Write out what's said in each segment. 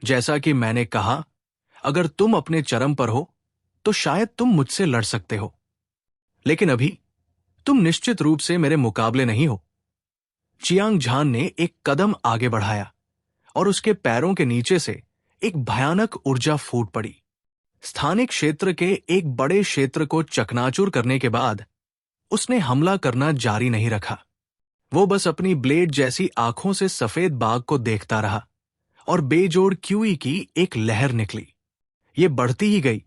जैसा कि मैंने कहा, अगर तुम अपने चरम पर हो तो शायद तुम मुझसे लड़ सकते हो, लेकिन अभी तुम निश्चित रूप से मेरे मुकाबले नहीं हो। चियांग झान ने एक कदम आगे बढ़ाया और उसके पैरों के नीचे से एक भयानक ऊर्जा फूट पड़ी। स्थानिक क्षेत्र के एक बड़े क्षेत्र को चकनाचूर करने के बाद उसने हमला करना जारी नहीं रखा। वो बस अपनी ब्लेड जैसी आंखों से सफेद बाघ को देखता रहा और बेजोड़ क्यूई की एक लहर निकली। ये बढ़ती ही गई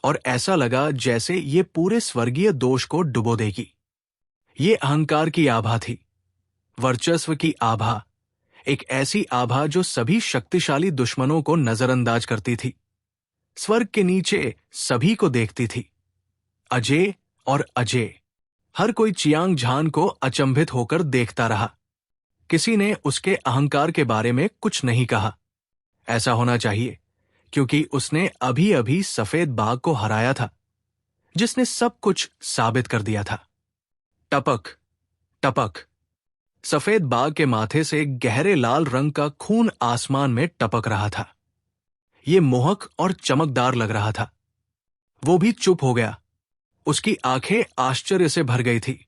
और ऐसा लगा जैसे ये पूरे स्वर्गीय दोष को डुबो देगी। ये अहंकार की आभा थी, वर्चस्व की आभा, एक ऐसी आभा जो सभी शक्तिशाली दुश्मनों को नजरअंदाज करती थी, स्वर्ग के नीचे सभी को देखती थी। अजय और अजय, हर कोई चियांग झान को अचंभित होकर देखता रहा। किसी ने उसके अहंकार के बारे में कुछ नहीं कहा। ऐसा होना चाहिए, क्योंकि उसने अभी अभी सफेद बाघ को हराया था, जिसने सब कुछ साबित कर दिया था। टपक टपक, सफेद बाघ के माथे से गहरे लाल रंग का खून आसमान में टपक रहा था। ये मोहक और चमकदार लग रहा था। वो भी चुप हो गया। उसकी आंखें आश्चर्य से भर गई थी।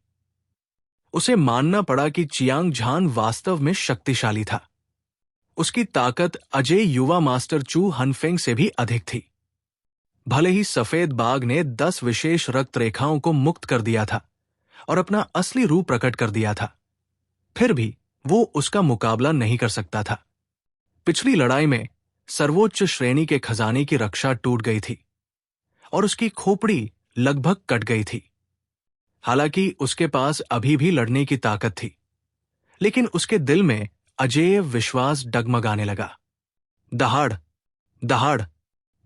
उसे मानना पड़ा कि चियांग झान वास्तव में शक्तिशाली था। उसकी ताकत अजय युवा मास्टर चू हनफेंग से भी अधिक थी। भले ही सफेद बाघ ने 10 विशेष रक्त रेखाओं को मुक्त कर दिया था और अपना असली रूप प्रकट कर दिया था, फिर भी वो उसका मुकाबला नहीं कर सकता था। पिछली लड़ाई में सर्वोच्च श्रेणी के खजाने की रक्षा टूट गई थी और उसकी खोपड़ी लगभग कट गई थी। हालांकि उसके पास अभी भी लड़ने की ताकत थी, लेकिन उसके दिल में अजेय विश्वास डगमगाने लगा। दहाड़ दहाड़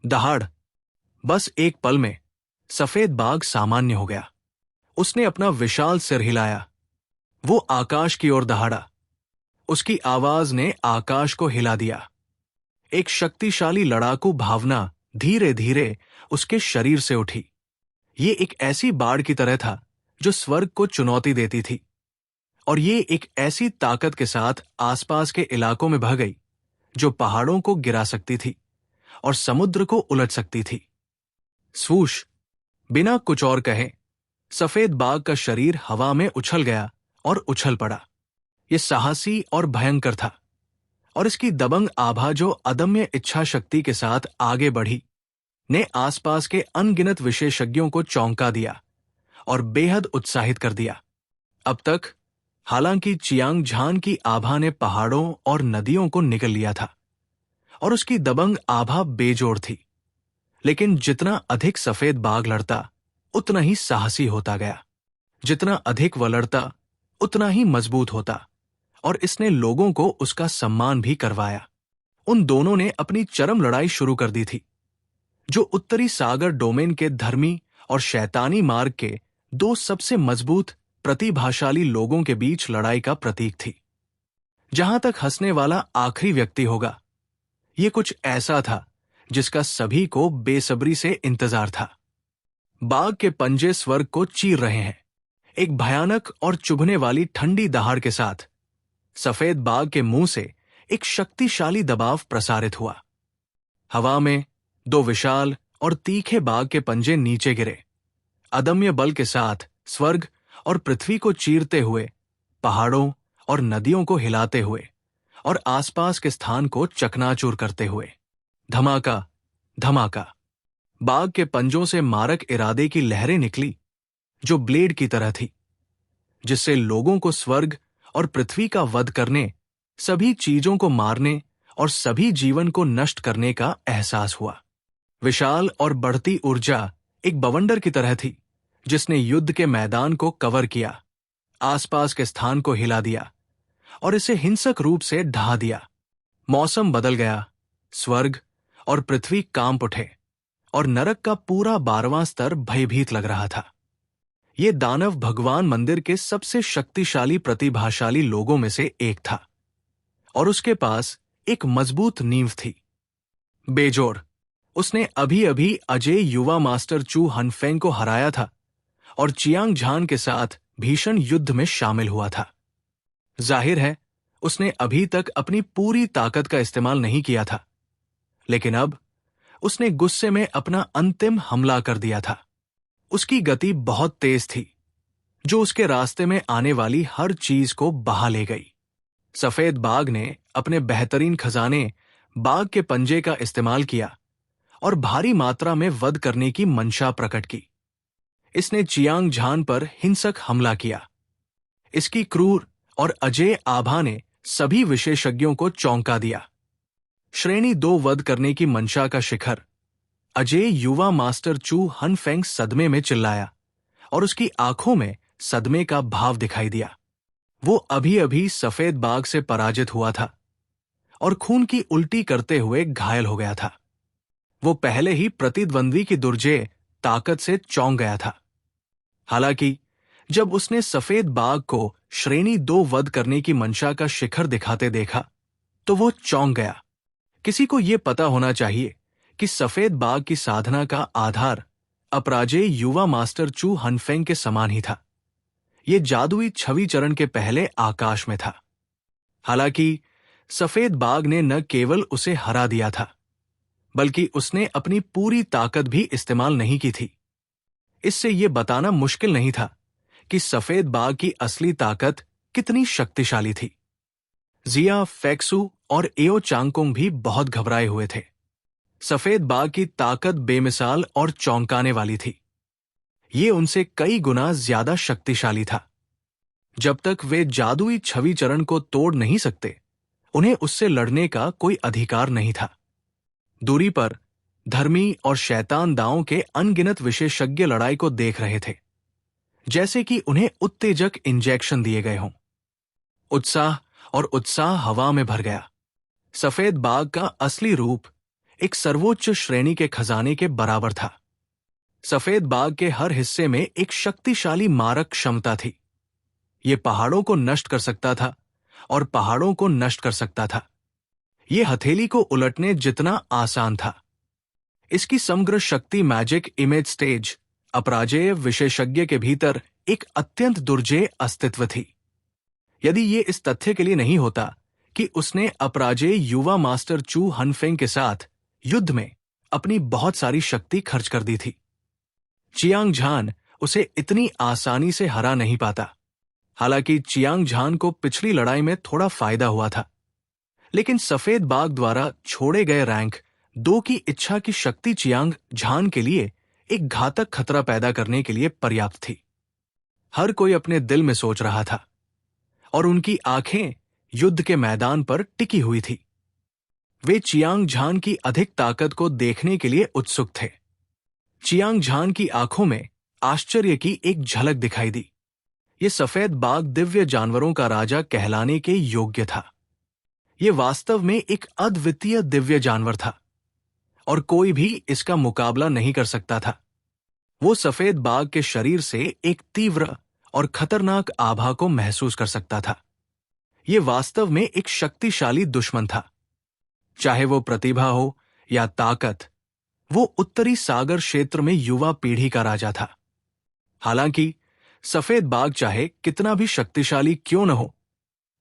दहाड़, बस एक पल में सफेद बाघ सामान्य हो गया। उसने अपना विशाल सिर हिलाया। वो आकाश की ओर दहाड़ा। उसकी आवाज ने आकाश को हिला दिया। एक शक्तिशाली लड़ाकू भावना धीरे धीरे उसके शरीर से उठी। ये एक ऐसी बाढ़ की तरह था जो स्वर्ग को चुनौती देती थी, और ये एक ऐसी ताकत के साथ आसपास के इलाकों में बह गई जो पहाड़ों को गिरा सकती थी और समुद्र को उलट सकती थी। स्वूश, बिना कुछ और कहे सफेद बाघ का शरीर हवा में उछल गया और उछल पड़ा। यह साहसी और भयंकर था, और इसकी दबंग आभा जो अदम्य इच्छा शक्ति के साथ आगे बढ़ी ने आसपास के अनगिनत विशेषज्ञों को चौंका दिया और बेहद उत्साहित कर दिया। अब तक हालांकि चियांग झान की आभा ने पहाड़ों और नदियों को निगल लिया था और उसकी दबंग आभा बेजोड़ थी, लेकिन जितना अधिक सफेद बाघ लड़ता उतना ही साहसी होता गया। जितना अधिक वह लड़ता उतना ही मजबूत होता, और इसने लोगों को उसका सम्मान भी करवाया। उन दोनों ने अपनी चरम लड़ाई शुरू कर दी थी, जो उत्तरी सागर डोमेन के धर्मी और शैतानी मार्ग के 2 सबसे मजबूत प्रतिभाशाली लोगों के बीच लड़ाई का प्रतीक थी। जहां तक हंसने वाला आखिरी व्यक्ति होगा, ये कुछ ऐसा था जिसका सभी को बेसब्री से इंतजार था। बाघ के पंजे स्वर्ग को चीर रहे हैं। एक भयानक और चुभने वाली ठंडी दहाड़ के साथ सफेद बाघ के मुंह से एक शक्तिशाली दबाव प्रसारित हुआ। हवा में 2 विशाल और तीखे बाघ के पंजे नीचे गिरे, अदम्य बल के साथ स्वर्ग और पृथ्वी को चीरते हुए, पहाड़ों और नदियों को हिलाते हुए और आसपास के स्थान को चकनाचूर करते हुए। धमाका धमाका, बाघ के पंजों से मारक इरादे की लहरें निकली जो ब्लेड की तरह थी, जिससे लोगों को स्वर्ग और पृथ्वी का वध करने, सभी चीजों को मारने और सभी जीवन को नष्ट करने का एहसास हुआ। विशाल और बढ़ती ऊर्जा एक बवंडर की तरह थी जिसने युद्ध के मैदान को कवर किया, आसपास के स्थान को हिला दिया और इसे हिंसक रूप से ढहा दिया। मौसम बदल गया, स्वर्ग और पृथ्वी कांप उठे और नरक का पूरा 12वां स्तर भयभीत लग रहा था। ये दानव भगवान मंदिर के सबसे शक्तिशाली प्रतिभाशाली लोगों में से एक था, और उसके पास एक मजबूत नींव थी। बेजोड़, उसने अभी अभी अजय युवा मास्टर चू हनफेंग को हराया था और चियांग झान के साथ भीषण युद्ध में शामिल हुआ था। जाहिर है उसने अभी तक अपनी पूरी ताकत का इस्तेमाल नहीं किया था, लेकिन अब उसने गुस्से में अपना अंतिम हमला कर दिया था। उसकी गति बहुत तेज थी, जो उसके रास्ते में आने वाली हर चीज को बहा ले गई। सफेद बाघ ने अपने बेहतरीन खजाने बाघ के पंजे का इस्तेमाल किया और भारी मात्रा में वध करने की मंशा प्रकट की। इसने चियांग झान पर हिंसक हमला किया। इसकी क्रूर और अजेय आभा ने सभी विशेषज्ञों को चौंका दिया। श्रेणी 2 वध करने की मंशा का शिखर अजेय युवा मास्टर चू हनफेंग सदमे में चिल्लाया और उसकी आंखों में सदमे का भाव दिखाई दिया। वो अभी अभी सफेद बाघ से पराजित हुआ था और खून की उल्टी करते हुए घायल हो गया था। वो पहले ही प्रतिद्वंद्वी की दुर्जेय ताकत से चौंक गया था। हालांकि जब उसने सफेद बाघ को श्रेणी 2 वध करने की मंशा का शिखर दिखाते देखा तो वो चौंक गया। किसी को यह पता होना चाहिए कि सफेद बाघ की साधना का आधार अपराजेय युवा मास्टर चू हनफेंग के समान ही था। यह जादुई छवि चरण के पहले आकाश में था। हालांकि सफेद बाघ ने न केवल उसे हरा दिया था, बल्कि उसने अपनी पूरी ताकत भी इस्तेमाल नहीं की थी। इससे यह बताना मुश्किल नहीं था कि सफेद बाघ की असली ताकत कितनी शक्तिशाली थी। जिया, फेक्सू और एओ चांगकोंग भी बहुत घबराए हुए थे। सफेद बाघ की ताकत बेमिसाल और चौंकाने वाली थी। ये उनसे कई गुना ज्यादा शक्तिशाली था। जब तक वे जादुई छवि चरण को तोड़ नहीं सकते, उन्हें उससे लड़ने का कोई अधिकार नहीं था। दूरी पर धर्मी और शैतान दाओं के अनगिनत विशेषज्ञ लड़ाई को देख रहे थे, जैसे कि उन्हें उत्तेजक इंजेक्शन दिए गए हों। उत्साह हवा में भर गया। सफेद बाघ का असली रूप एक सर्वोच्च श्रेणी के खजाने के बराबर था। सफेद बाघ के हर हिस्से में एक शक्तिशाली मारक क्षमता थी। यह पहाड़ों को नष्ट कर सकता था और पहाड़ों को नष्ट कर सकता था। यह हथेली को उलटने जितना आसान था। इसकी समग्र शक्ति मैजिक इमेज स्टेज अपराजेय विशेषज्ञ के भीतर एक अत्यंत दुर्जेय अस्तित्व थी। यदि ये इस तथ्य के लिए नहीं होता कि उसने अपराजेय युवा मास्टर चू हनफेंग के साथ युद्ध में अपनी बहुत सारी शक्ति खर्च कर दी थी, चियांग झान उसे इतनी आसानी से हरा नहीं पाता। हालांकि चियांग झान को पिछली लड़ाई में थोड़ा फायदा हुआ था, लेकिन सफेद बाघ द्वारा छोड़े गए रैंक 2 की इच्छा की शक्ति चियांग झान के लिए एक घातक खतरा पैदा करने के लिए पर्याप्त थी। हर कोई अपने दिल में सोच रहा था और उनकी आंखें युद्ध के मैदान पर टिकी हुई थी। वे चियांग झान की अधिक ताकत को देखने के लिए उत्सुक थे। चियांग झान की आंखों में आश्चर्य की एक झलक दिखाई दी। ये सफेद बाघ दिव्य जानवरों का राजा कहलाने के योग्य था। ये वास्तव में एक अद्वितीय दिव्य जानवर था और कोई भी इसका मुकाबला नहीं कर सकता था। वो सफेद बाघ के शरीर से एक तीव्र और खतरनाक आभा को महसूस कर सकता था। ये वास्तव में एक शक्तिशाली दुश्मन था। चाहे वो प्रतिभा हो या ताकत, वो उत्तरी सागर क्षेत्र में युवा पीढ़ी का राजा था। हालांकि सफेद बाघ चाहे कितना भी शक्तिशाली क्यों न हो,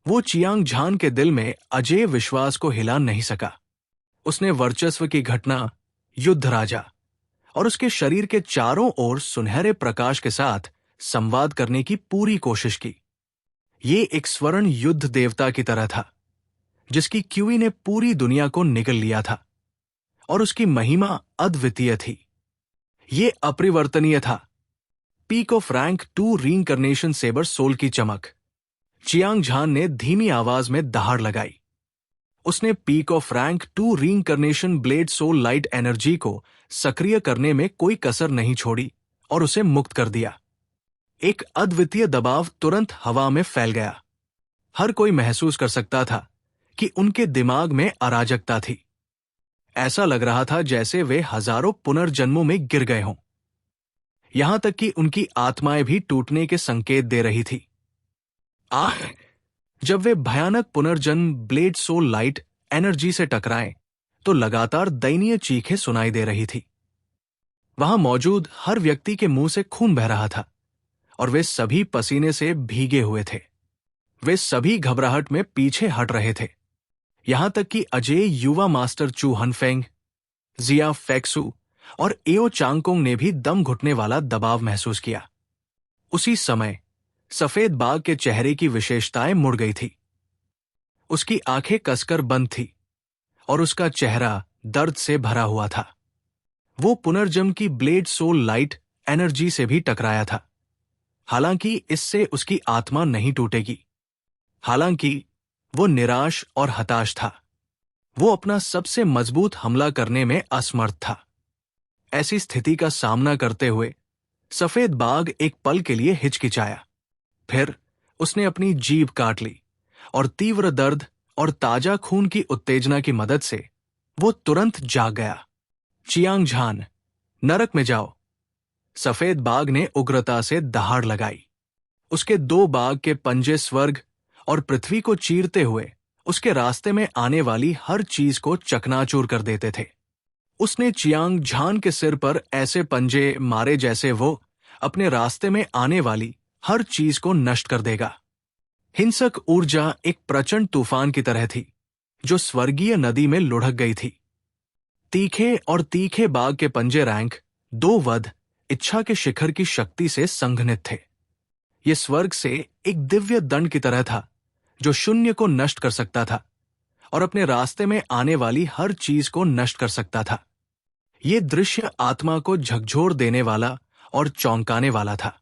वो चियांग झान के दिल में अजेय विश्वास को हिला नहीं सका। उसने वर्चस्व की घटना, युद्ध राजा और उसके शरीर के चारों ओर सुनहरे प्रकाश के साथ संवाद करने की पूरी कोशिश की। ये एक स्वर्ण युद्ध देवता की तरह था, जिसकी क्यूई ने पूरी दुनिया को निगल लिया था और उसकी महिमा अद्वितीय थी। ये अपरिवर्तनीय था। Peak of rank 2 reincarnation saber soul की चमक। चियांग झान ने धीमी आवाज में दहाड़ लगाई। उसने peak of rank 2 reincarnation blade soul light energy को सक्रिय करने में कोई कसर नहीं छोड़ी और उसे मुक्त कर दिया। एक अद्वितीय दबाव तुरंत हवा में फैल गया। हर कोई महसूस कर सकता था कि उनके दिमाग में अराजकता थी। ऐसा लग रहा था जैसे वे हजारों पुनर्जन्मों में गिर गए हों। यहां तक कि उनकी आत्माएं भी टूटने के संकेत दे रही थी। जब वे भयानक पुनर्जन्म ब्लेड सोल लाइट एनर्जी से टकराए तो लगातार दयनीय चीखें सुनाई दे रही थी। वहां मौजूद हर व्यक्ति के मुंह से खून बह रहा था और वे सभी पसीने से भीगे हुए थे। वे सभी घबराहट में पीछे हट रहे थे। यहां तक कि अजय युवा मास्टर चू हनफेंग, जिया फेक्सू और एओ चांगकोंग ने भी दम घुटने वाला दबाव महसूस किया। उसी समय सफेद बाघ के चेहरे की विशेषताएं मुड़ गई थी। उसकी आंखें कसकर बंद थी और उसका चेहरा दर्द से भरा हुआ था। वो पुनर्जन्म की ब्लेड सोल लाइट एनर्जी से भी टकराया था। हालांकि इससे उसकी आत्मा नहीं टूटेगी। हालांकि वो निराश और हताश था। वो अपना सबसे मजबूत हमला करने में असमर्थ था। ऐसी स्थिति का सामना करते हुए सफेद बाघ एक पल के लिए हिचकिचाया। फिर उसने अपनी जीभ काट ली और तीव्र दर्द और ताजा खून की उत्तेजना की मदद से वो तुरंत जाग गया। चियांग झान, नरक में जाओ। सफेद बाघ ने उग्रता से दहाड़ लगाई। उसके दो बाघ के पंजे स्वर्ग और पृथ्वी को चीरते हुए उसके रास्ते में आने वाली हर चीज को चकनाचूर कर देते थे। उसने चियांग झान के सिर पर ऐसे पंजे मारे जैसे वो अपने रास्ते में आने वाली हर चीज को नष्ट कर देगा। हिंसक ऊर्जा एक प्रचंड तूफान की तरह थी जो स्वर्गीय नदी में लुढ़क गई थी। तीखे और तीखे बाघ के पंजे रैंक दो वध इच्छा के शिखर की शक्ति से संघनित थे। ये स्वर्ग से एक दिव्य दंड की तरह था जो शून्य को नष्ट कर सकता था और अपने रास्ते में आने वाली हर चीज को नष्ट कर सकता था। ये दृश्य आत्मा को झकझोर देने वाला और चौंकाने वाला था।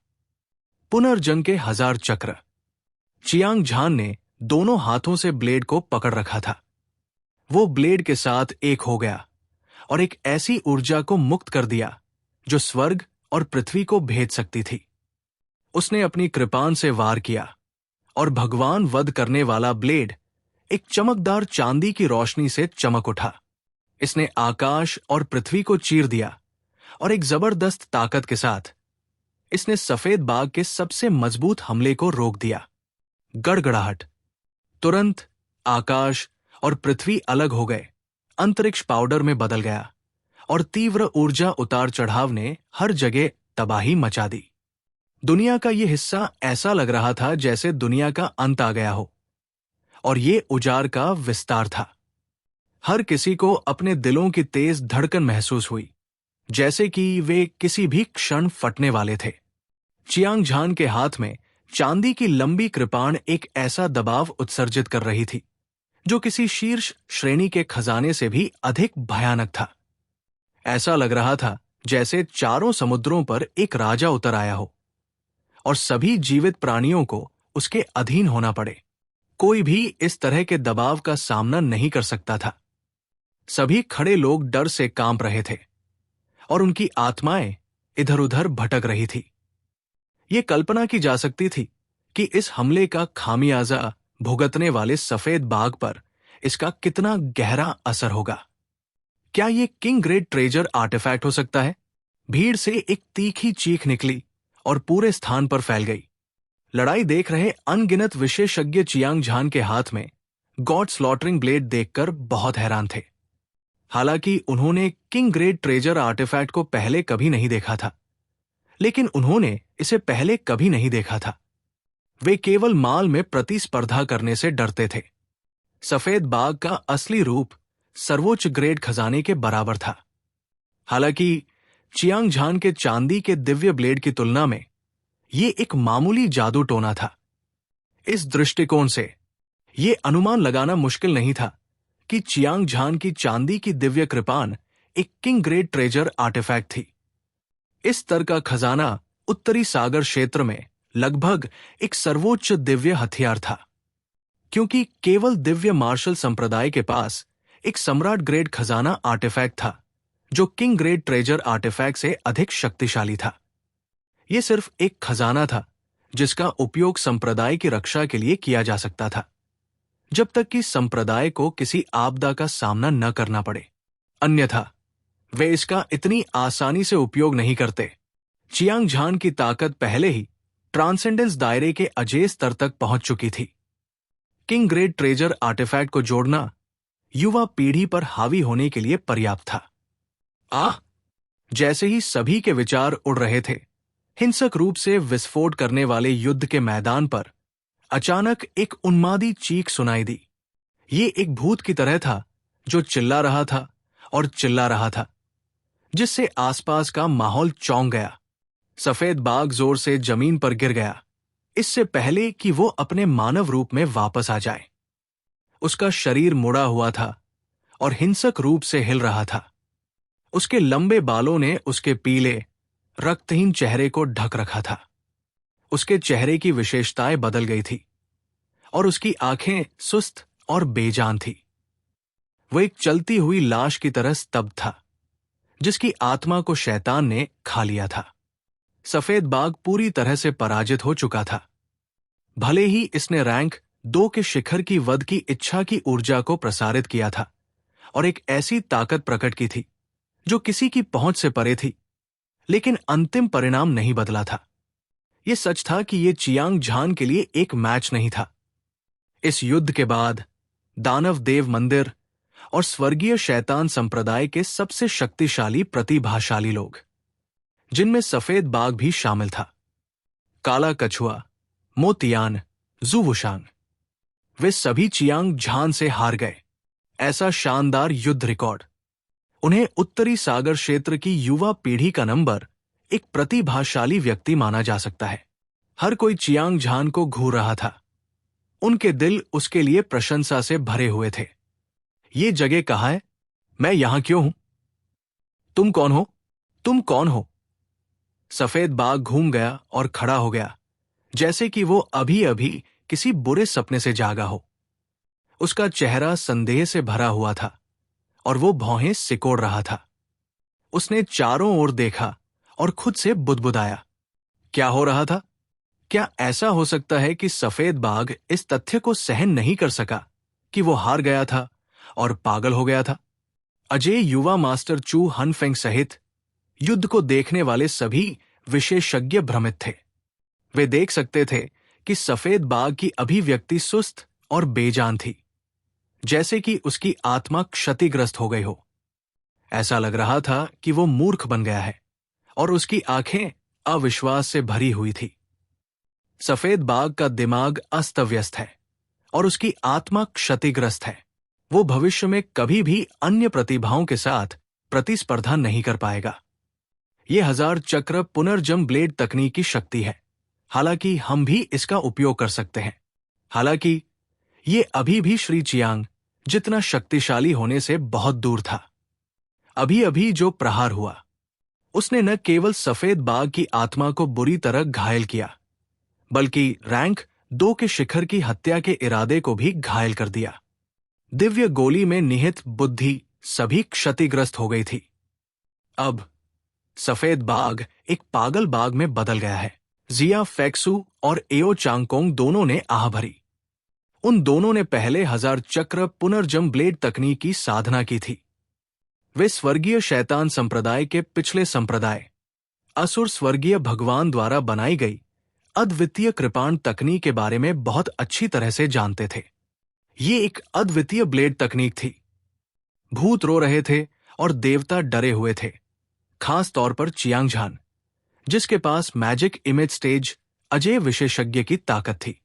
पुनर्जन्म के 1000 चक्र। चियांग झान ने दोनों हाथों से ब्लेड को पकड़ रखा था। वो ब्लेड के साथ एक हो गया और एक ऐसी ऊर्जा को मुक्त कर दिया जो स्वर्ग और पृथ्वी को भेद सकती थी। उसने अपनी कृपान से वार किया और भगवान वध करने वाला ब्लेड एक चमकदार चांदी की रोशनी से चमक उठा। इसने आकाश और पृथ्वी को चीर दिया और एक जबरदस्त ताकत के साथ इसने सफेद बाघ के सबसे मजबूत हमले को रोक दिया। गड़गड़ाहट। तुरंत आकाश और पृथ्वी अलग हो गए। अंतरिक्ष पाउडर में बदल गया और तीव्र ऊर्जा उतार चढ़ाव ने हर जगह तबाही मचा दी। दुनिया का यह हिस्सा ऐसा लग रहा था जैसे दुनिया का अंत आ गया हो और ये उजाड़ का विस्तार था। हर किसी को अपने दिलों की तेज धड़कन महसूस हुई, जैसे कि वे किसी भी क्षण फटने वाले थे। चियांग झान के हाथ में चांदी की लंबी कृपाण एक ऐसा दबाव उत्सर्जित कर रही थी जो किसी शीर्ष श्रेणी के खजाने से भी अधिक भयानक था। ऐसा लग रहा था जैसे चारों समुद्रों पर एक राजा उतर आया हो और सभी जीवित प्राणियों को उसके अधीन होना पड़े। कोई भी इस तरह के दबाव का सामना नहीं कर सकता था। सभी खड़े लोग डर से कांप रहे थे और उनकी आत्माएं इधर उधर भटक रही थी। ये कल्पना की जा सकती थी कि इस हमले का खामियाजा भुगतने वाले सफेद बाघ पर इसका कितना गहरा असर होगा। क्या ये किंग ग्रेड ट्रेजर आर्टिफैक्ट हो सकता है? भीड़ से एक तीखी चीख निकली और पूरे स्थान पर फैल गई। लड़ाई देख रहे अनगिनत विशेषज्ञ चियांग झान के हाथ में गॉड स्लॉटरिंग ब्लेड देखकर बहुत हैरान थे। हालांकि उन्होंने किंग ग्रेड ट्रेजर आर्टिफैक्ट को पहले कभी नहीं देखा था, लेकिन उन्होंने इसे पहले कभी नहीं देखा था। वे केवल माल में प्रतिस्पर्धा करने से डरते थे। सफेद बाघ का असली रूप सर्वोच्च ग्रेड खजाने के बराबर था। हालांकि चियांग झान के चांदी के दिव्य ब्लेड की तुलना में यह एक मामूली जादू टोना था। इस दृष्टिकोण से यह अनुमान लगाना मुश्किल नहीं था कि चियांग झान की चांदी की दिव्य कृपान एक किंग ग्रेड ट्रेजर आर्टिफैक्ट थी। इस स्तर का खजाना उत्तरी सागर क्षेत्र में लगभग एक सर्वोच्च दिव्य हथियार था, क्योंकि केवल दिव्य मार्शल संप्रदाय के पास एक सम्राट ग्रेड खजाना आर्टिफैक्ट था जो किंग ग्रेड ट्रेजर आर्टिफैक्ट से अधिक शक्तिशाली था। यह सिर्फ एक खजाना था जिसका उपयोग संप्रदाय की रक्षा के लिए किया जा सकता था, जब तक कि संप्रदाय को किसी आपदा का सामना न करना पड़े। अन्यथा वे इसका इतनी आसानी से उपयोग नहीं करते। चियांग झान की ताकत पहले ही ट्रांसेंडेंस दायरे के अजेय स्तर तक पहुंच चुकी थी। किंग ग्रेड ट्रेजर आर्टिफैक्ट को जोड़ना युवा पीढ़ी पर हावी होने के लिए पर्याप्त था। जैसे ही सभी के विचार उड़ रहे थे, हिंसक रूप से विस्फोट करने वाले युद्ध के मैदान पर अचानक एक उन्मादी चीख सुनाई दी। ये एक भूत की तरह था जो चिल्ला रहा था और चिल्ला रहा था, जिससे आसपास का माहौल चौंक गया। सफेद बाघ जोर से जमीन पर गिर गया, इससे पहले कि वो अपने मानव रूप में वापस आ जाए। उसका शरीर मुड़ा हुआ था और हिंसक रूप से हिल रहा था। उसके लंबे बालों ने उसके पीले, रक्तहीन चेहरे को ढक रखा था। उसके चेहरे की विशेषताएं बदल गई थी और उसकी आंखें सुस्त और बेजान थी। वो एक चलती हुई लाश की तरह स्तब्ध था, जिसकी आत्मा को शैतान ने खा लिया था। सफेद बाघ पूरी तरह से पराजित हो चुका था। भले ही इसने रैंक 2 के शिखर की वध की इच्छा की ऊर्जा को प्रसारित किया था और एक ऐसी ताकत प्रकट की थी जो किसी की पहुंच से परे थी, लेकिन अंतिम परिणाम नहीं बदला था। यह सच था कि यह चियांग झान के लिए एक मैच नहीं था। इस युद्ध के बाद दानव देव मंदिर और स्वर्गीय शैतान संप्रदाय के सबसे शक्तिशाली प्रतिभाशाली लोग, जिनमें सफेद बाघ भी शामिल था, काला कछुआ, मोतियान, जुवुशांग, वे सभी चियांग झान से हार गए। ऐसा शानदार युद्ध रिकॉर्ड उन्हें उत्तरी सागर क्षेत्र की युवा पीढ़ी का नंबर एक प्रतिभाशाली व्यक्ति माना जा सकता है। हर कोई चियांग झान को घूर रहा था। उनके दिल उसके लिए प्रशंसा से भरे हुए थे। ये जगह कहाँ है? मैं यहां क्यों हूं? तुम कौन हो? तुम कौन हो? सफेद बाघ घूम गया और खड़ा हो गया, जैसे कि वो अभी अभी किसी बुरे सपने से जागा हो। उसका चेहरा संदेह से भरा हुआ था और वो भौहें सिकोड़ रहा था। उसने चारों ओर देखा और खुद से बुदबुदाया। क्या हो रहा था? क्या ऐसा हो सकता है कि सफेद बाघ इस तथ्य को सहन नहीं कर सका कि वो हार गया था और पागल हो गया था? अजय युवा मास्टर चू हनफेंग सहित युद्ध को देखने वाले सभी विशेषज्ञ भ्रमित थे। वे देख सकते थे कि सफेद बाघ की अभिव्यक्ति सुस्त और बेजान थी, जैसे कि उसकी आत्मा क्षतिग्रस्त हो गई हो। ऐसा लग रहा था कि वो मूर्ख बन गया है और उसकी आंखें अविश्वास से भरी हुई थी। सफेद बाघ का दिमाग अस्त व्यस्त है और उसकी आत्मा क्षतिग्रस्त है। वो भविष्य में कभी भी अन्य प्रतिभाओं के साथ प्रतिस्पर्धा नहीं कर पाएगा। ये 1000 चक्र पुनर्जन्म ब्लेड तकनीक की शक्ति है। हालांकि हम भी इसका उपयोग कर सकते हैं। हालांकि ये अभी भी श्री चियांग जितना शक्तिशाली होने से बहुत दूर था। अभी अभी जो प्रहार हुआ, उसने न केवल सफेद बाघ की आत्मा को बुरी तरह घायल किया, बल्कि रैंक 2 के शिखर की हत्या के इरादे को भी घायल कर दिया। दिव्य गोली में निहित बुद्धि सभी क्षतिग्रस्त हो गई थी। अब सफेद बाघ एक पागल बाघ में बदल गया है। जिया फेक्सू और एओ चांगकोंग दोनों ने आह भरी। उन दोनों ने पहले 1000 चक्र पुनर्जन्म ब्लेड तकनीक की साधना की थी। वे स्वर्गीय शैतान संप्रदाय के पिछले संप्रदाय असुर स्वर्गीय भगवान द्वारा बनाई गई अद्वितीय कृपाण तकनीक के बारे में बहुत अच्छी तरह से जानते थे। ये एक अद्वितीय ब्लेड तकनीक थी। भूत रो रहे थे और देवता डरे हुए थे, खास तौर पर चियांग झान, जिसके पास मैजिक इमेज स्टेज अजय विशेषज्ञ की ताकत थी।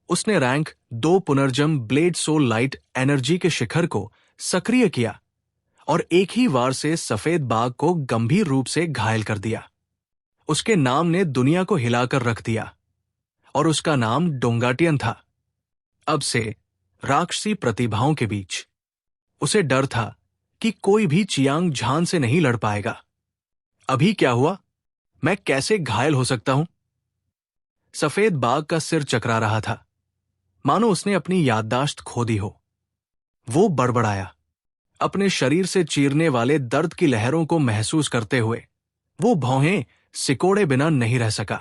उसने रैंक 2 पुनर्जन्म ब्लेड सोल लाइट एनर्जी के शिखर को सक्रिय किया और एक ही वार से सफेद बाघ को गंभीर रूप से घायल कर दिया। उसके नाम ने दुनिया को हिलाकर रख दिया और उसका नाम डोंगाटियन था। अब से राक्षसी प्रतिभाओं के बीच उसे डर था कि कोई भी चियांग झान से नहीं लड़ पाएगा। अभी क्या हुआ? मैं कैसे घायल हो सकता हूं? सफेद बाघ का सिर चकरा रहा था, मानो उसने अपनी याददाश्त खो दी हो। वो बड़बड़ाया। अपने शरीर से चीरने वाले दर्द की लहरों को महसूस करते हुए वो भौहें सिकोड़े बिना नहीं रह सका।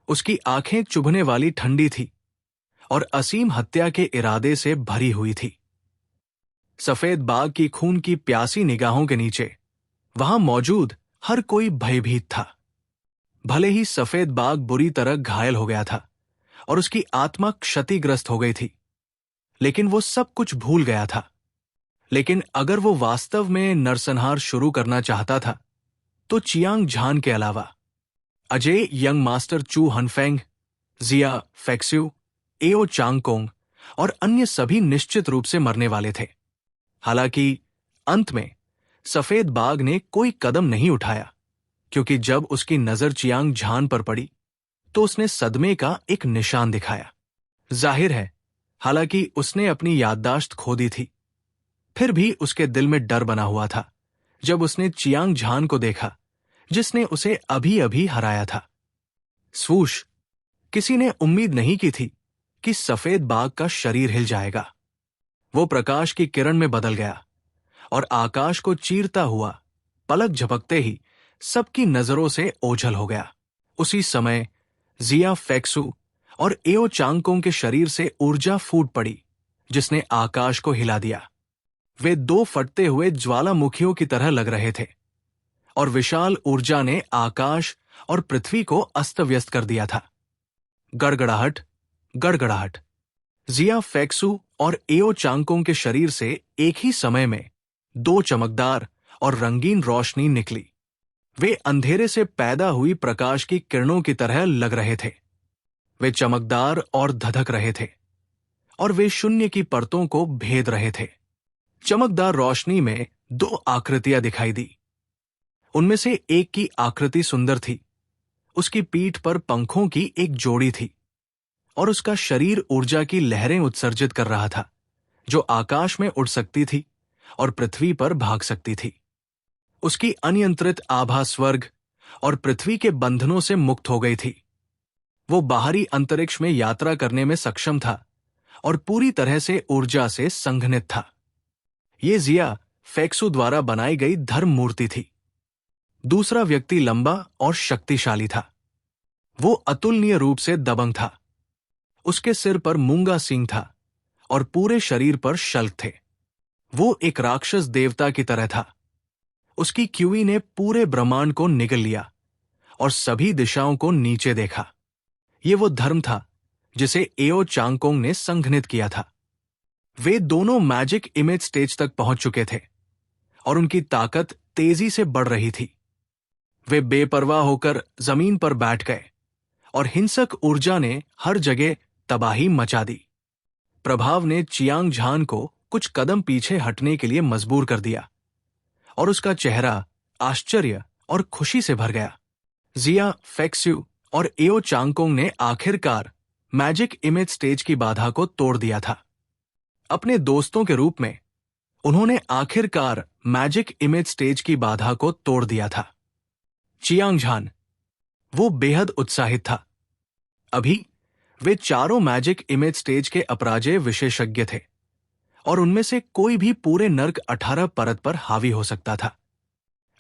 उसकी आंखें चुभने वाली ठंडी थी और असीम हत्या के इरादे से भरी हुई थी। सफेद बाघ की खून की प्यासी निगाहों के नीचे वहां मौजूद हर कोई भयभीत था। भले ही सफेद बाघ बुरी तरह घायल हो गया था और उसकी आत्मा क्षतिग्रस्त हो गई थी, लेकिन वो सब कुछ भूल गया था। लेकिन अगर वो वास्तव में नरसंहार शुरू करना चाहता था, तो चियांग झान के अलावा अजय यंग मास्टर चू हनफेंग, जिया फेक्स्यू, एओ चांगकोंग और अन्य सभी निश्चित रूप से मरने वाले थे। हालांकि अंत में सफेद बाघ ने कोई कदम नहीं उठाया, क्योंकि जब उसकी नजर चियांग झान पर पड़ी तो उसने सदमे का एक निशान दिखाया। जाहिर है, हालांकि उसने अपनी याददाश्त खो दी थी, फिर भी उसके दिल में डर बना हुआ था जब उसने चियांग झान को देखा, जिसने उसे अभी अभी हराया था। स्वूश! किसी ने उम्मीद नहीं की थी कि सफेद बाघ का शरीर हिल जाएगा। वो प्रकाश की किरण में बदल गया और आकाश को चीरता हुआ पलक झपकते ही सबकी नजरों से ओझल हो गया। उसी समय जिया फेक्सू और एओ चांगकोंग के शरीर से ऊर्जा फूट पड़ी, जिसने आकाश को हिला दिया। वे दो फटते हुए ज्वालामुखियों की तरह लग रहे थे और विशाल ऊर्जा ने आकाश और पृथ्वी को अस्त व्यस्त कर दिया था। गड़गड़ाहट, गड़गड़ाहट। जिया फेक्सू और एओ चांगकोंग के शरीर से एक ही समय में दो चमकदार और रंगीन रोशनी निकली। वे अंधेरे से पैदा हुई प्रकाश की किरणों की तरह लग रहे थे। वे चमकदार और धधक रहे थे और वे शून्य की परतों को भेद रहे थे। चमकदार रोशनी में दो आकृतियां दिखाई दी। उनमें से एक की आकृति सुंदर थी। उसकी पीठ पर पंखों की एक जोड़ी थी और उसका शरीर ऊर्जा की लहरें उत्सर्जित कर रहा था, जो आकाश में उड़ सकती थी और पृथ्वी पर भाग सकती थी। उसकी अनियंत्रित आभा स्वर्ग और पृथ्वी के बंधनों से मुक्त हो गई थी। वो बाहरी अंतरिक्ष में यात्रा करने में सक्षम था और पूरी तरह से ऊर्जा से संघनित था। ये जिया फेक्सू द्वारा बनाई गई धर्म मूर्ति थी। दूसरा व्यक्ति लंबा और शक्तिशाली था। वो अतुलनीय रूप से दबंग था। उसके सिर पर मूंगा सींग था और पूरे शरीर पर शल्क थे। वो एक राक्षस देवता की तरह था। उसकी क्यूई ने पूरे ब्रह्मांड को निगल लिया और सभी दिशाओं को नीचे देखा। ये वो धर्म था जिसे एओ चांगकोंग ने संघनित किया था। वे दोनों मैजिक इमेज स्टेज तक पहुंच चुके थे और उनकी ताकत तेजी से बढ़ रही थी। वे बेपरवाह होकर जमीन पर बैठ गए और हिंसक ऊर्जा ने हर जगह तबाही मचा दी। प्रभाव ने चियांग झान को कुछ कदम पीछे हटने के लिए मजबूर कर दिया और उसका चेहरा आश्चर्य और खुशी से भर गया। जिया फेक्सू और एओ चांगकोंग ने आखिरकार मैजिक इमेज स्टेज की बाधा को तोड़ दिया था। अपने दोस्तों के रूप में उन्होंने आखिरकार मैजिक इमेज स्टेज की बाधा को तोड़ दिया था। चियांग झान, वो बेहद उत्साहित था। अभी वे चारों मैजिक इमेज स्टेज के अपराजय विशेषज्ञ थे और उनमें से कोई भी पूरे नर्क 18 परत पर हावी हो सकता था।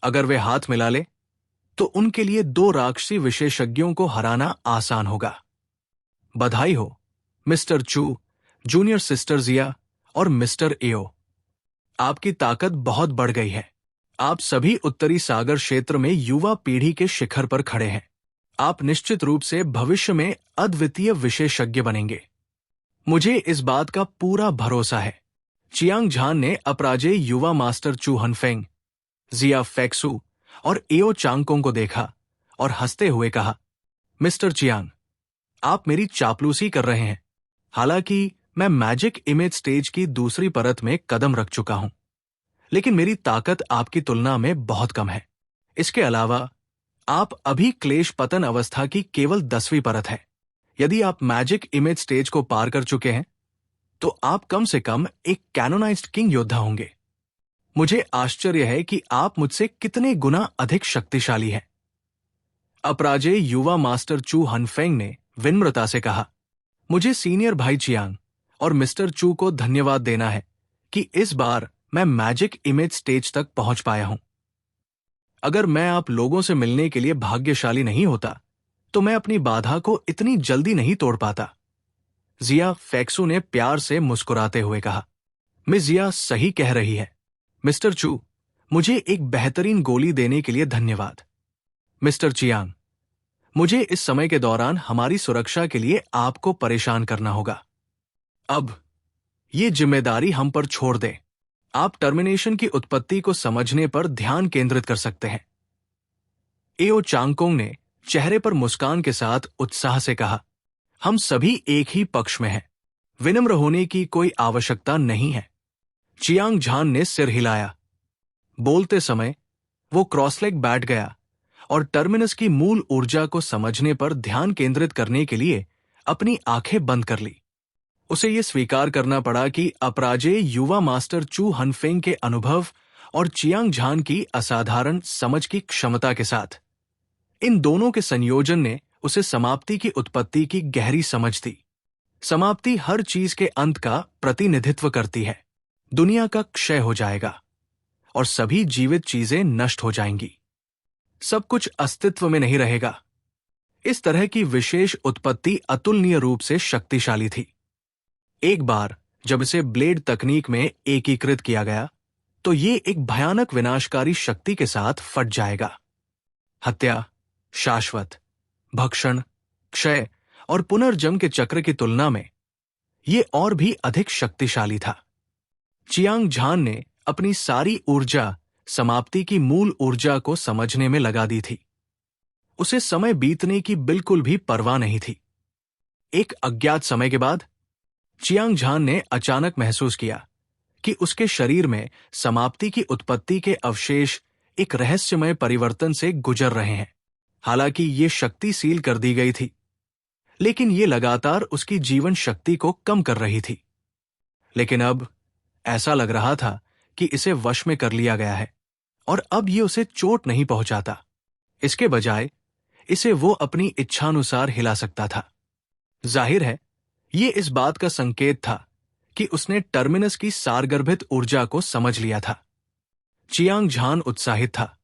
अगर वे हाथ मिला ले तो उनके लिए दो राक्षसी विशेषज्ञों को हराना आसान होगा। बधाई हो मिस्टर चू, जूनियर सिस्टर जिया और मिस्टर एओ। आपकी ताकत बहुत बढ़ गई है। आप सभी उत्तरी सागर क्षेत्र में युवा पीढ़ी के शिखर पर खड़े हैं। आप निश्चित रूप से भविष्य में अद्वितीय विशेषज्ञ बनेंगे। मुझे इस बात का पूरा भरोसा है। चियांग झान ने अपराजय युवा मास्टर चू हनफेंग, जिया फेक्सू और एओ चांगकोंग को देखा और हंसते हुए कहा, मिस्टर चियांग, आप मेरी चापलूसी कर रहे हैं। हालांकि मैं मैजिक इमेज स्टेज की दूसरी परत में कदम रख चुका हूं, लेकिन मेरी ताकत आपकी तुलना में बहुत कम है। इसके अलावा आप अभी क्लेश पतन अवस्था की केवल 10वीं परत है। यदि आप मैजिक इमेज स्टेज को पार कर चुके हैं तो आप कम से कम एक कैनोनाइज्ड किंग योद्धा होंगे। मुझे आश्चर्य है कि आप मुझसे कितने गुना अधिक शक्तिशाली हैं। अपराजय युवा मास्टर चू हनफेंग ने विनम्रता से कहा, मुझे सीनियर भाई चियांग और मिस्टर चू को धन्यवाद देना है कि इस बार मैं मैजिक इमेज स्टेज तक पहुंच पाया हूं। अगर मैं आप लोगों से मिलने के लिए भाग्यशाली नहीं होता तो मैं अपनी बाधा को इतनी जल्दी नहीं तोड़ पाता। जिया फेक्सू ने प्यार से मुस्कुराते हुए कहा, मिस जिया सही कह रही है। मिस्टर चू, मुझे एक बेहतरीन गोली देने के लिए धन्यवाद। मिस्टर चियांग, मुझे इस समय के दौरान हमारी सुरक्षा के लिए आपको परेशान करना होगा। अब ये जिम्मेदारी हम पर छोड़ दें। आप टर्मिनेशन की उत्पत्ति को समझने पर ध्यान केंद्रित कर सकते हैं। एओ चांगकोंग ने चेहरे पर मुस्कान के साथ उत्साह से कहा, हम सभी एक ही पक्ष में हैं। विनम्र होने की कोई आवश्यकता नहीं है। चियांग झान ने सिर हिलाया। बोलते समय वो क्रॉसलेग बैठ गया और टर्मिनस की मूल ऊर्जा को समझने पर ध्यान केंद्रित करने के लिए अपनी आंखें बंद कर ली। उसे यह स्वीकार करना पड़ा कि अपराजेय युवा मास्टर चू हनफेंग के अनुभव और चियांग झान की असाधारण समझ की क्षमता के साथ इन दोनों के संयोजन ने उसे समाप्ति की उत्पत्ति की गहरी समझ दी। समाप्ति हर चीज के अंत का प्रतिनिधित्व करती है। दुनिया का क्षय हो जाएगा और सभी जीवित चीजें नष्ट हो जाएंगी। सब कुछ अस्तित्व में नहीं रहेगा। इस तरह की विशेष उत्पत्ति अतुलनीय रूप से शक्तिशाली थी। एक बार जब इसे ब्लेड तकनीक में एकीकृत किया गया तो ये एक भयानक विनाशकारी शक्ति के साथ फट जाएगा। हत्या, शाश्वत, भक्षण, क्षय और पुनर्जन्म के चक्र की तुलना में ये और भी अधिक शक्तिशाली था। चियांग झान ने अपनी सारी ऊर्जा समाप्ति की मूल ऊर्जा को समझने में लगा दी थी। उसे समय बीतने की बिल्कुल भी परवाह नहीं थी। एक अज्ञात समय के बाद चियांग झान ने अचानक महसूस किया कि उसके शरीर में समाप्ति की उत्पत्ति के अवशेष एक रहस्यमय परिवर्तन से गुजर रहे हैं। हालांकि ये शक्ति सील कर दी गई थी, लेकिन ये लगातार उसकी जीवन शक्ति को कम कर रही थी। लेकिन अब ऐसा लग रहा था कि इसे वश में कर लिया गया है और अब ये उसे चोट नहीं पहुंचाता। इसके बजाय इसे वो अपनी इच्छानुसार हिला सकता था। जाहिर है, ये इस बात का संकेत था कि उसने टर्मिनस की सारगर्भित ऊर्जा को समझ लिया था। चियांग झान उत्साहित था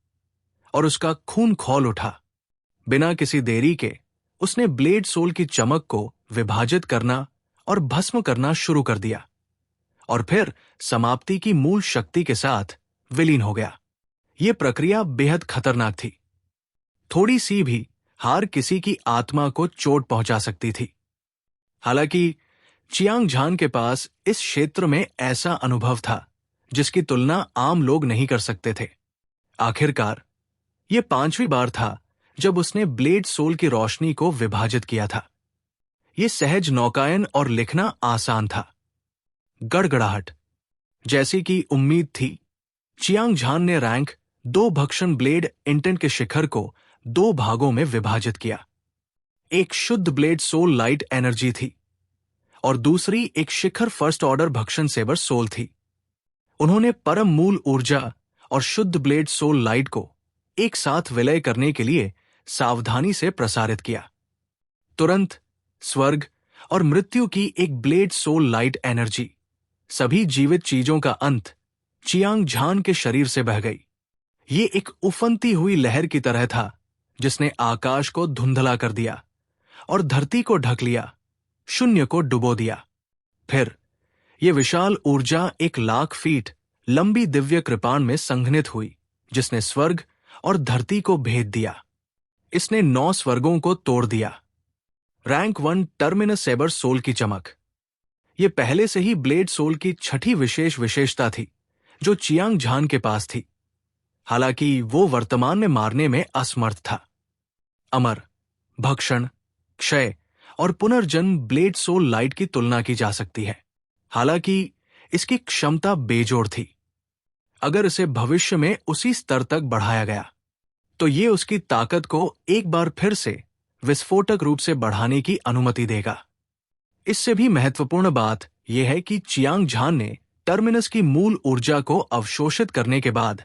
और उसका खून खौल उठा। बिना किसी देरी के उसने ब्लेड सोल की चमक को विभाजित करना और भस्म करना शुरू कर दिया और फिर समाप्ति की मूल शक्ति के साथ विलीन हो गया। यह प्रक्रिया बेहद खतरनाक थी। थोड़ी सी भी हार किसी की आत्मा को चोट पहुंचा सकती थी। हालांकि चियांग झान के पास इस क्षेत्र में ऐसा अनुभव था जिसकी तुलना आम लोग नहीं कर सकते थे। आखिरकार यह 5वीं बार था जब उसने ब्लेड सोल की रोशनी को विभाजित किया था। यह सहज नौकायन और लिखना आसान था। गड़गड़ाहट जैसी कि उम्मीद थी, चियांग झान ने रैंक 2 भक्षण ब्लेड इंटेंट के शिखर को 2 भागों में विभाजित किया। एक शुद्ध ब्लेड सोल लाइट एनर्जी थी और दूसरी एक शिखर फर्स्ट ऑर्डर भक्षण सेबर सोल थी। उन्होंने परम मूल ऊर्जा और शुद्ध ब्लेड सोल लाइट को एक साथ विलय करने के लिए सावधानी से प्रसारित किया। तुरंत स्वर्ग और मृत्यु की एक ब्लेड सोल लाइट एनर्जी, सभी जीवित चीजों का अंत, चियांग झान के शरीर से बह गई। ये एक उफनती हुई लहर की तरह था जिसने आकाश को धुंधला कर दिया और धरती को ढक लिया, शून्य को डुबो दिया। फिर यह विशाल ऊर्जा 1,00,000 फीट लंबी दिव्य कृपाण में संघनित हुई, जिसने स्वर्ग और धरती को भेद दिया। इसने 9 स्वर्गों को तोड़ दिया। रैंक 1 टर्मिनस सेबर सोल की चमक। यह पहले से ही ब्लेड सोल की 6ठी विशेष विशेषता थी जो चियांग झान के पास थी, हालांकि वो वर्तमान में मारने में असमर्थ था। अमर, भक्षण, क्षय और पुनर्जन्म ब्लेड सोल लाइट की तुलना की जा सकती है, हालांकि इसकी क्षमता बेजोड़ थी। अगर इसे भविष्य में उसी स्तर तक बढ़ाया गया तो ये उसकी ताकत को एक बार फिर से विस्फोटक रूप से बढ़ाने की अनुमति देगा। इससे भी महत्वपूर्ण बात यह है कि चियांग झान ने टर्मिनस की मूल ऊर्जा को अवशोषित करने के बाद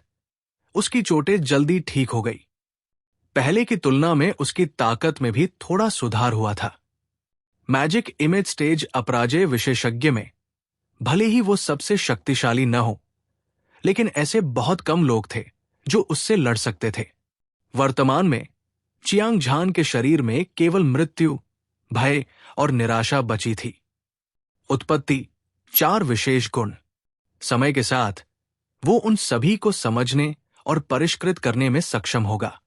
उसकी चोटें जल्दी ठीक हो गई। पहले की तुलना में उसकी ताकत में भी थोड़ा सुधार हुआ था। मैजिक इमेज स्टेज अपराजय विशेषज्ञ में भले ही वो सबसे शक्तिशाली न हो, लेकिन ऐसे बहुत कम लोग थे जो उससे लड़ सकते थे। वर्तमान में चियांग झान के शरीर में केवल मृत्यु, भय और निराशा बची थी। उत्पत्ति 4 विशेष गुण। समय के साथ वो उन सभी को समझने और परिष्कृत करने में सक्षम होगा।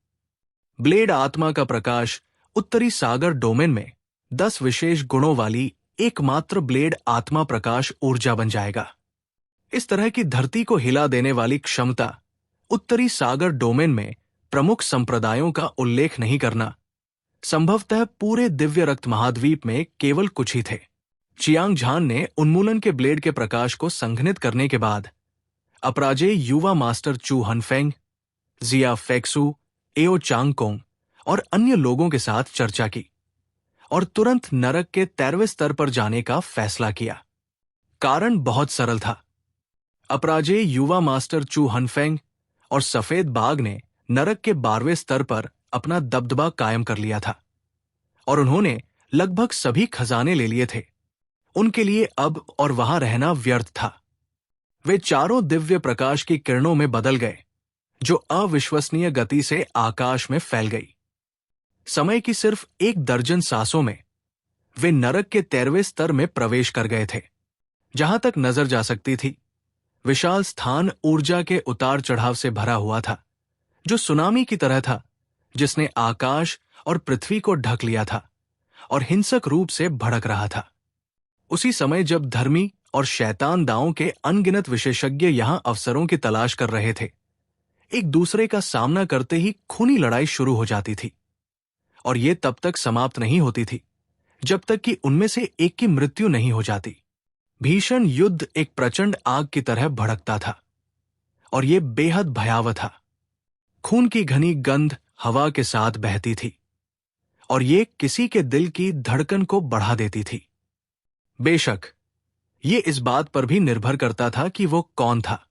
ब्लेड आत्मा का प्रकाश उत्तरी सागर डोमेन में 10 विशेष गुणों वाली एकमात्र ब्लेड आत्मा प्रकाश ऊर्जा बन जाएगा। इस तरह की धरती को हिला देने वाली क्षमता उत्तरी सागर डोमेन में प्रमुख संप्रदायों का उल्लेख नहीं करना संभवतः पूरे दिव्य रक्त महाद्वीप में केवल कुछ ही थे। चियांग झान ने उन्मूलन के ब्लेड के प्रकाश को संघनित करने के बाद अपराजेय युवा मास्टर चू हनफेंग, जिया फेक्सू, एओ चांगकोंग और अन्य लोगों के साथ चर्चा की और तुरंत नरक के 13वें स्तर पर जाने का फैसला किया। कारण बहुत सरल था। अपराजेय युवा मास्टर चू हनफेंग और सफेद बाघ ने नरक के 12वें स्तर पर अपना दबदबा कायम कर लिया था और उन्होंने लगभग सभी खजाने ले लिए थे। उनके लिए अब और वहां रहना व्यर्थ था। वे चारों दिव्य प्रकाश की किरणों में बदल गए जो अविश्वसनीय गति से आकाश में फैल गई। समय की सिर्फ 1 दर्जन सांसों में वे नरक के 13वें स्तर में प्रवेश कर गए थे। जहां तक नजर जा सकती थी, विशाल स्थान ऊर्जा के उतार चढ़ाव से भरा हुआ था, जो सुनामी की तरह था जिसने आकाश और पृथ्वी को ढक लिया था और हिंसक रूप से भड़क रहा था। उसी समय जब धर्मी और शैतान दांवों के अनगिनत विशेषज्ञ यहां अवसरों की तलाश कर रहे थे, एक दूसरे का सामना करते ही खूनी लड़ाई शुरू हो जाती थी और ये तब तक समाप्त नहीं होती थी जब तक कि उनमें से एक की मृत्यु नहीं हो जाती। भीषण युद्ध एक प्रचंड आग की तरह भड़कता था और ये बेहद भयावह था। खून की घनी गंध हवा के साथ बहती थी और ये किसी के दिल की धड़कन को बढ़ा देती थी। बेशक ये इस बात पर भी निर्भर करता था कि वो कौन था।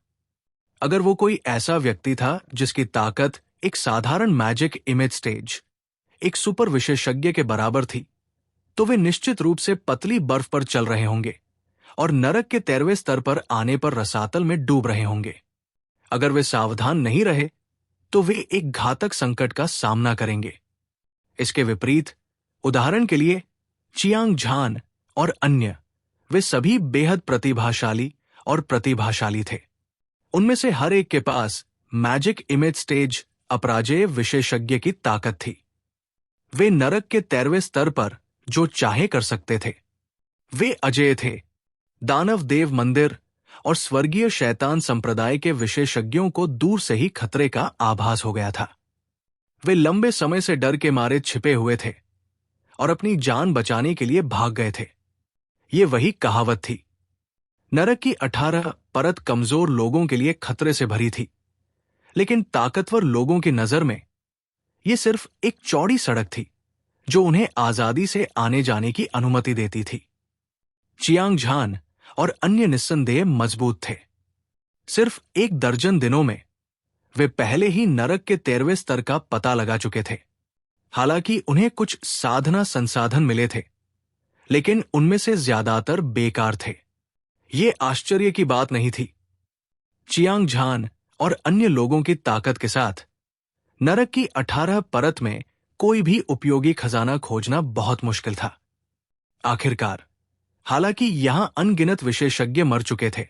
अगर वो कोई ऐसा व्यक्ति था जिसकी ताकत एक साधारण मैजिक इमेज स्टेज, एक सुपर विशेषज्ञ के बराबर थी, तो वे निश्चित रूप से पतली बर्फ पर चल रहे होंगे और नरक के 13वें स्तर पर आने पर रसातल में डूब रहे होंगे। अगर वे सावधान नहीं रहे तो वे एक घातक संकट का सामना करेंगे। इसके विपरीत, उदाहरण के लिए चियांग झान और अन्य, वे सभी बेहद प्रतिभाशाली थे। उनमें से हर एक के पास मैजिक इमेज स्टेज अपराजेय विशेषज्ञ की ताकत थी। वे नरक के 13वें स्तर पर जो चाहे कर सकते थे। वे अजेय थे। दानव देव मंदिर और स्वर्गीय शैतान संप्रदाय के विशेषज्ञों को दूर से ही खतरे का आभास हो गया था। वे लंबे समय से डर के मारे छिपे हुए थे और अपनी जान बचाने के लिए भाग गए थे। ये वही कहावत थी। नरक की 18 परत कमजोर लोगों के लिए खतरे से भरी थी, लेकिन ताकतवर लोगों की नजर में यह सिर्फ एक चौड़ी सड़क थी जो उन्हें आजादी से आने जाने की अनुमति देती थी। चियांग झान और अन्य निस्संदेह मजबूत थे। सिर्फ 1 दर्जन दिनों में वे पहले ही नरक के 13वें स्तर का पता लगा चुके थे। हालांकि उन्हें कुछ साधना संसाधन मिले थे, लेकिन उनमें से ज्यादातर बेकार थे। ये आश्चर्य की बात नहीं थी। चियांग झान और अन्य लोगों की ताकत के साथ नरक की 18 परत में कोई भी उपयोगी खजाना खोजना बहुत मुश्किल था। आखिरकार, हालांकि यहां अनगिनत विशेषज्ञ मर चुके थे,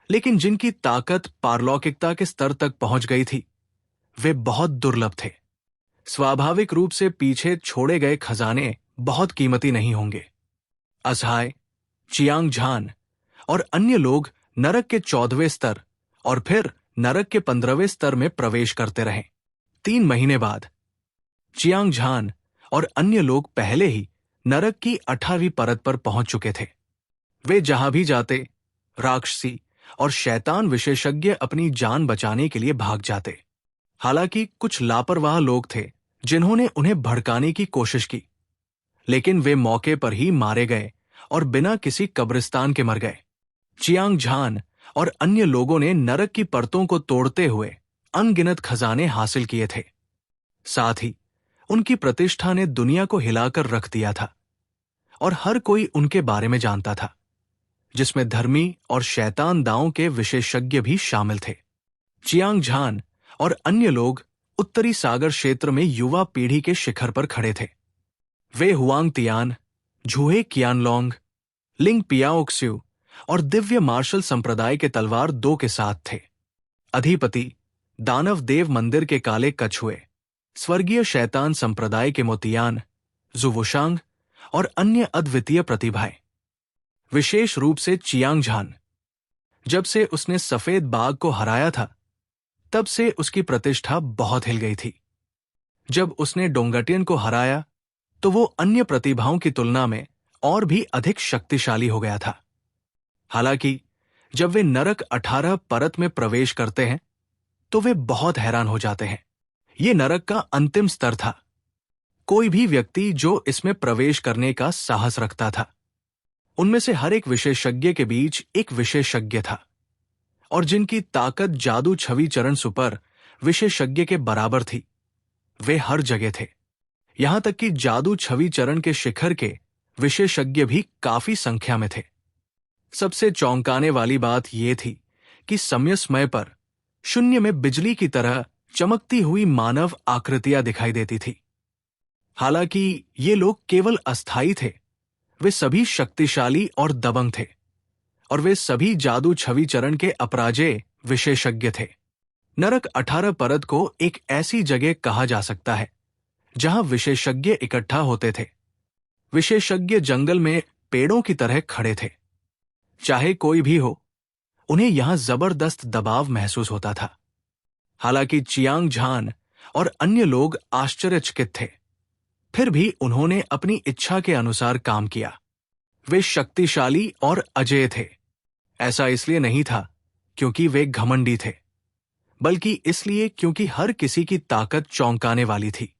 लेकिन जिनकी ताकत पारलौकिकता के स्तर तक पहुंच गई थी, वे बहुत दुर्लभ थे। स्वाभाविक रूप से पीछे छोड़े गए खजाने बहुत कीमती नहीं होंगे। असहाय, चियांग झान और अन्य लोग नरक के 14वें स्तर और फिर नरक के 15वें स्तर में प्रवेश करते रहे। 3 महीने बाद चियांग झान और अन्य लोग पहले ही नरक की 18वीं परत पर पहुंच चुके थे। वे जहां भी जाते, राक्षसी और शैतान विशेषज्ञ अपनी जान बचाने के लिए भाग जाते। हालांकि कुछ लापरवाह लोग थे जिन्होंने उन्हें भड़काने की कोशिश की, लेकिन वे मौके पर ही मारे गए और बिना किसी कब्रिस्तान के मर गए। चियांग झान और अन्य लोगों ने नरक की परतों को तोड़ते हुए अनगिनत खजाने हासिल किए थे। साथ ही उनकी प्रतिष्ठा ने दुनिया को हिलाकर रख दिया था और हर कोई उनके बारे में जानता था, जिसमें धर्मी और शैतान दांवों के विशेषज्ञ भी शामिल थे। चियांग झान और अन्य लोग उत्तरी सागर क्षेत्र में युवा पीढ़ी के शिखर पर खड़े थे। वे हुआंग तियान, झूहे कियानलोंग, लिंग पियाओक्स्यू और दिव्य मार्शल संप्रदाय के तलवार 2 के साथ थे। अधिपति दानव देव मंदिर के काले कछुए, स्वर्गीय शैतान संप्रदाय के मोतियान, जुवुशांग और अन्य अद्वितीय प्रतिभाएं। विशेष रूप से चियांग झान, जब से उसने सफेद बाघ को हराया था, तब से उसकी प्रतिष्ठा बहुत हिल गई थी। जब उसने डोंगटियन को हराया तो वो अन्य प्रतिभाओं की तुलना में और भी अधिक शक्तिशाली हो गया था। हालांकि जब वे नरक 18 परत में प्रवेश करते हैं तो वे बहुत हैरान हो जाते हैं। ये नरक का अंतिम स्तर था। कोई भी व्यक्ति जो इसमें प्रवेश करने का साहस रखता था, उनमें से हर एक विशेषज्ञ के बीच एक विशेषज्ञ था, और जिनकी ताकत जादू छवि चरण सुपर विशेषज्ञ के बराबर थी, वे हर जगह थे। यहां तक कि जादू छवि चरण के शिखर के विशेषज्ञ भी काफी संख्या में थे। सबसे चौंकाने वाली बात यह थी कि समय समय पर शून्य में बिजली की तरह चमकती हुई मानव आकृतियां दिखाई देती थी। हालांकि ये लोग केवल अस्थायी थे, वे सभी शक्तिशाली और दबंग थे, और वे सभी जादू छवि चरण के अपराजेय विशेषज्ञ थे। नरक 18 परत को एक ऐसी जगह कहा जा सकता है जहां विशेषज्ञ इकट्ठा होते थे। विशेषज्ञ जंगल में पेड़ों की तरह खड़े थे। चाहे कोई भी हो, उन्हें यहां जबरदस्त दबाव महसूस होता था। हालांकि चियांग झान और अन्य लोग आश्चर्यचकित थे, फिर भी उन्होंने अपनी इच्छा के अनुसार काम किया। वे शक्तिशाली और अजेय थे। ऐसा इसलिए नहीं था क्योंकि वे घमंडी थे, बल्कि इसलिए क्योंकि हर किसी की ताकत चौंकाने वाली थी।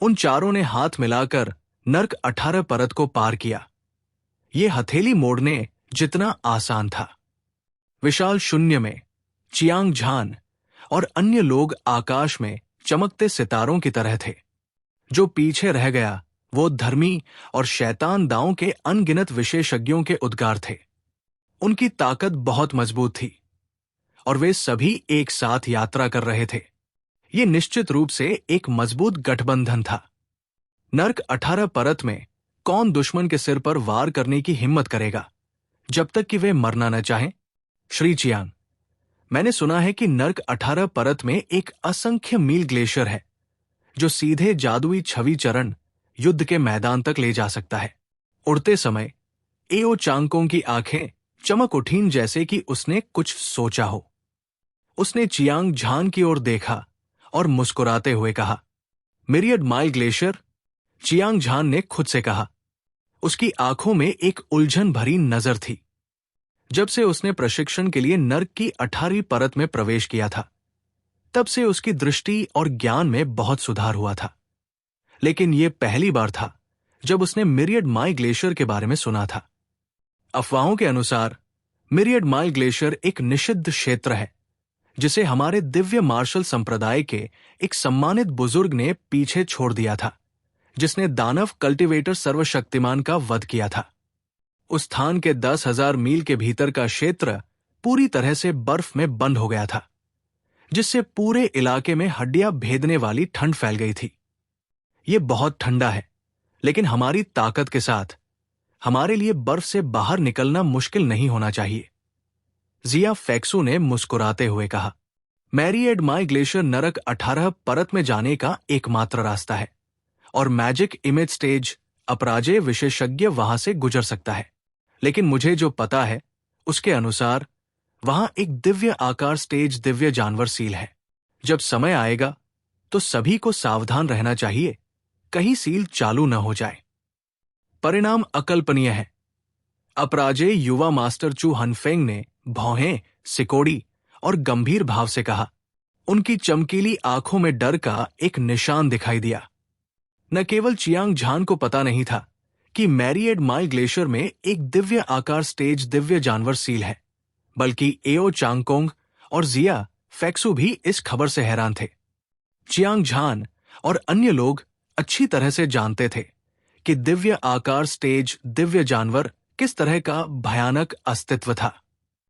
उन चारों ने हाथ मिलाकर नर्क 18 परत को पार किया। ये हथेली मोड़ने जितना आसान था। विशाल शून्य में चियांग झान और अन्य लोग आकाश में चमकते सितारों की तरह थे। जो पीछे रह गया वो धर्मी और शैतान दांव के अनगिनत विशेषज्ञों के उद्गार थे। उनकी ताकत बहुत मजबूत थी और वे सभी एक साथ यात्रा कर रहे थे। ये निश्चित रूप से एक मजबूत गठबंधन था। नर्क 18 परत में कौन दुश्मन के सिर पर वार करने की हिम्मत करेगा जब तक कि वे मरना न चाहें? श्री चियांग, मैंने सुना है कि नर्क 18 परत में एक असंख्य मील ग्लेशियर है जो सीधे जादुई छवि चरण युद्ध के मैदान तक ले जा सकता है। उड़ते समय एओ चांगकोंग की आंखें चमक उठीं जैसे कि उसने कुछ सोचा हो। उसने चियांग झान की ओर देखा और मुस्कुराते हुए कहा, मिरियड माइल ग्लेशियर? चियांग झान ने खुद से कहा। उसकी आंखों में एक उलझन भरी नजर थी। जब से उसने प्रशिक्षण के लिए नर्क की 18वीं परत में प्रवेश किया था, तब से उसकी दृष्टि और ज्ञान में बहुत सुधार हुआ था। लेकिन यह पहली बार था जब उसने मिरियड माइल ग्लेशियर के बारे में सुना था। अफवाहों के अनुसार मिरियड माइल ग्लेशियर एक निषिद्ध क्षेत्र है जिसे हमारे दिव्य मार्शल संप्रदाय के एक सम्मानित बुजुर्ग ने पीछे छोड़ दिया था, जिसने दानव कल्टीवेटर सर्वशक्तिमान का वध किया था। उस स्थान के 10,000 मील के भीतर का क्षेत्र पूरी तरह से बर्फ में बंद हो गया था, जिससे पूरे इलाके में हड्डियां भेदने वाली ठंड फैल गई थी। यह बहुत ठंडा है, लेकिन हमारी ताकत के साथ हमारे लिए बर्फ से बाहर निकलना मुश्किल नहीं होना चाहिए। जिया फैक्सू ने मुस्कुराते हुए कहा, मैरियड माई ग्लेशियर नरक 18 परत में जाने का एकमात्र रास्ता है और मैजिक इमेज स्टेज अपराजेय विशेषज्ञ वहां से गुजर सकता है। लेकिन मुझे जो पता है उसके अनुसार वहां एक दिव्य आकार स्टेज दिव्य जानवर सील है। जब समय आएगा तो सभी को सावधान रहना चाहिए, कहीं सील चालू न हो जाए। परिणाम अकल्पनीय है। अपराजेय युवा मास्टर चू हनफेंग ने भौहें, सिकोड़ी और गंभीर भाव से कहा। उनकी चमकीली आंखों में डर का एक निशान दिखाई दिया। न केवल चियांग झान को पता नहीं था कि मैरियड माइल ग्लेशियर में एक दिव्य आकार स्टेज दिव्य जानवर सील है, बल्कि एओ चांगकोंग और जिया फैक्सू भी इस खबर से हैरान थे। चियांग झान और अन्य लोग अच्छी तरह से जानते थे कि दिव्य आकार स्टेज दिव्य जानवर किस तरह का भयानक अस्तित्व था।